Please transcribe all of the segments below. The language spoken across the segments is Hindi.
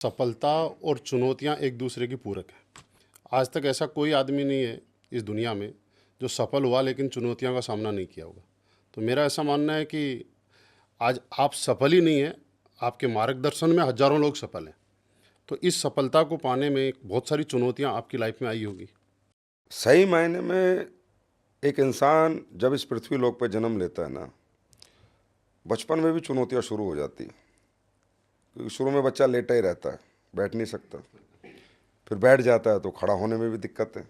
सफलता और चुनौतियाँ एक दूसरे की पूरक हैं। आज तक ऐसा कोई आदमी नहीं है इस दुनिया में जो सफल हुआ लेकिन चुनौतियों का सामना नहीं किया होगा। तो मेरा ऐसा मानना है कि आज आप सफल ही नहीं हैं, आपके मार्गदर्शन में हज़ारों लोग सफल हैं। तो इस सफलता को पाने में बहुत सारी चुनौतियाँ आपकी लाइफ में आई होगी। सही मायने में एक इंसान जब इस पृथ्वी लोक पे जन्म लेता है ना, बचपन में भी चुनौतियां शुरू हो जाती हैं। क्योंकि शुरू में बच्चा लेटा ही रहता है, बैठ नहीं सकता। फिर बैठ जाता है तो खड़ा होने में भी दिक्कत है।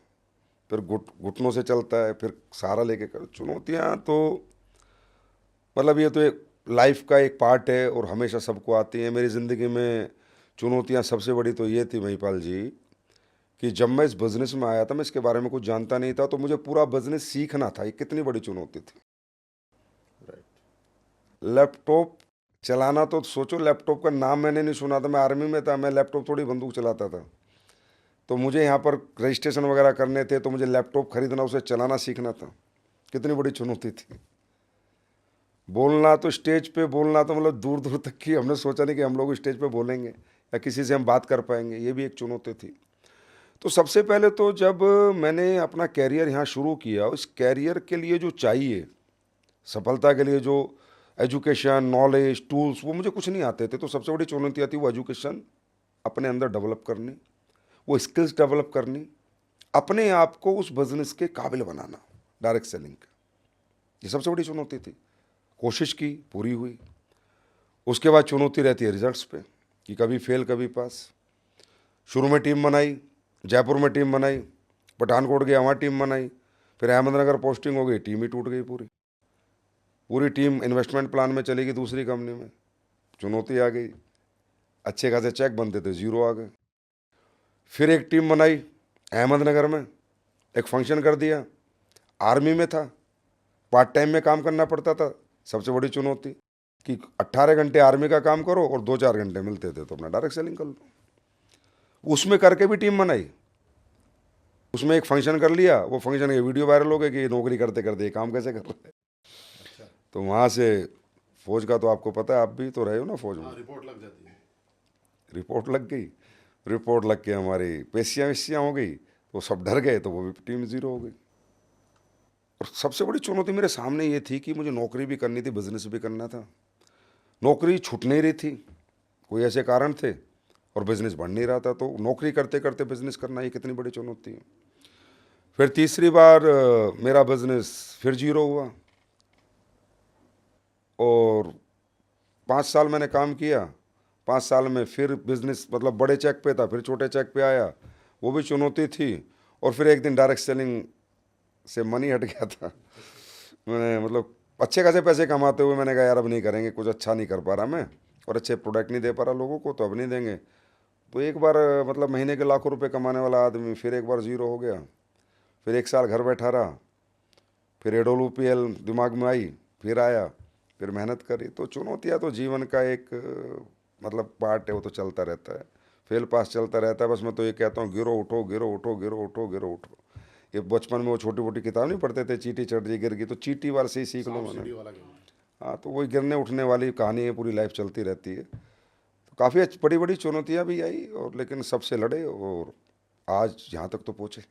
फिर घुटनों से चलता है, फिर सहारा लेके कर। चुनौतियां तो मतलब ये तो एक लाइफ का एक पार्ट है और हमेशा सबको आती हैं। मेरी ज़िंदगी में चुनौतियां सबसे बड़ी तो ये थी महिपाल जी कि जब मैं इस बिज़नेस में आया था, मैं इसके बारे में कुछ जानता नहीं था, तो मुझे पूरा बिज़नेस सीखना था। ये कितनी बड़ी चुनौती थी। लैपटॉप चलाना तो सोचो, लैपटॉप का नाम मैंने नहीं सुना था। मैं आर्मी में था, मैं लैपटॉप थोड़ी बंदूक चलाता था। तो मुझे यहाँ पर रजिस्ट्रेशन वगैरह करने थे, तो मुझे लैपटॉप खरीदना, उसे चलाना सीखना था। कितनी बड़ी चुनौती थी। बोलना तो स्टेज पे बोलना तो मतलब दूर दूर तक की, हमने सोचा नहीं कि हम लोग स्टेज पे बोलेंगे या किसी से हम बात कर पाएंगे। ये भी एक चुनौती थी। तो सबसे पहले तो जब मैंने अपना कैरियर यहाँ शुरू किया, उस कैरियर के लिए जो चाहिए, सफलता के लिए जो एजुकेशन, नॉलेज, टूल्स, वो मुझे कुछ नहीं आते थे। तो सबसे बड़ी चुनौती आती है वो एजुकेशन अपने अंदर डेवलप करनी, वो स्किल्स डेवलप करनी, अपने आप को उस बिजनेस के काबिल बनाना, डायरेक्ट सेलिंग का। ये सबसे बड़ी चुनौती थी। कोशिश की, पूरी हुई। उसके बाद चुनौती रहती है रिजल्ट्स पे कि कभी फेल कभी पास। शुरू में टीम बनाई, जयपुर में टीम बनाई, पठानकोट गया वहाँ टीम बनाई, फिर अहमदनगर पोस्टिंग हो गई, टीम ही टूट गई। पूरी पूरी टीम इन्वेस्टमेंट प्लान में चली गई दूसरी कंपनी में। चुनौती आ गई, अच्छे खासे चेक बनते थे, जीरो आ गए। फिर एक टीम बनाई अहमदनगर में, एक फंक्शन कर दिया। आर्मी में था, पार्ट टाइम में काम करना पड़ता था। सबसे बड़ी चुनौती कि 18 घंटे आर्मी का काम करो और 2-4 घंटे मिलते थे तो अपना डायरेक्ट सेलिंग कर लो। उसमें करके भी टीम बनाई। उसमें एक फंक्शन कर लिया, वो फंक्शन के वीडियो वायरल हो गए कि नौकरी करते करते ये काम कैसे कर रहे हैं। तो वहाँ से फौज का तो आपको पता है, आप भी तो रहे हो ना फौज में। रिपोर्ट लग जाती है। रिपोर्ट लग गई। रिपोर्ट लग के हमारी पेशियाँ वेशियाँ हो गई, तो सब डर गए, तो वो भी टीम ज़ीरो हो गई। और सबसे बड़ी चुनौती मेरे सामने ये थी कि मुझे नौकरी भी करनी थी, बिजनेस भी करना था। नौकरी छूट नहीं रही थी, कोई ऐसे कारण थे, और बिजनेस बढ़ नहीं रहा था। तो नौकरी करते करते बिजनेस करना, ये कितनी बड़ी चुनौती है। फिर तीसरी बार मेरा बिजनेस फिर जीरो हुआ, और 5 साल मैंने काम किया। 5 साल में फिर बिजनेस मतलब बड़े चेक पे था, फिर छोटे चेक पे आया, वो भी चुनौती थी। और फिर एक दिन डायरेक्ट सेलिंग से मनी हट गया था। मैंने मतलब अच्छे खासे पैसे कमाते हुए मैंने कहा यार अब नहीं करेंगे, कुछ अच्छा नहीं कर पा रहा मैं, और अच्छे प्रोडक्ट नहीं दे पा रहा लोगों को, तो अब नहीं देंगे। तो एक बार मतलब महीने के लाखों रुपए कमाने वाला आदमी फिर एक बार ज़ीरो हो गया। फिर 1 साल घर बैठा रहा। फिर एडोलूपीएल दिमाग में आई, फिर आया, फिर मेहनत करी। तो चुनौतियाँ तो जीवन का एक मतलब पार्ट है, वो तो चलता रहता है। फेल पास चलता रहता है। बस मैं तो ये कहता हूँ, गिरो उठो, गिरो उठो, गिरो उठो, गिरो उठो। ये बचपन में वो छोटी मोटी किताब नहीं पढ़ते थे, चींटी चढ़ गई गिर गई, तो चींटी वाले से ही सीख लो मैंने। सीढ़ी वाला गेम। हाँ, तो वही गिरने उठने वाली कहानी है, पूरी लाइफ चलती रहती है। तो काफ़ी बड़ी बड़ी चुनौतियाँ भी आई, और लेकिन सबसे लड़े और आज यहाँ तक तो पहुँचे।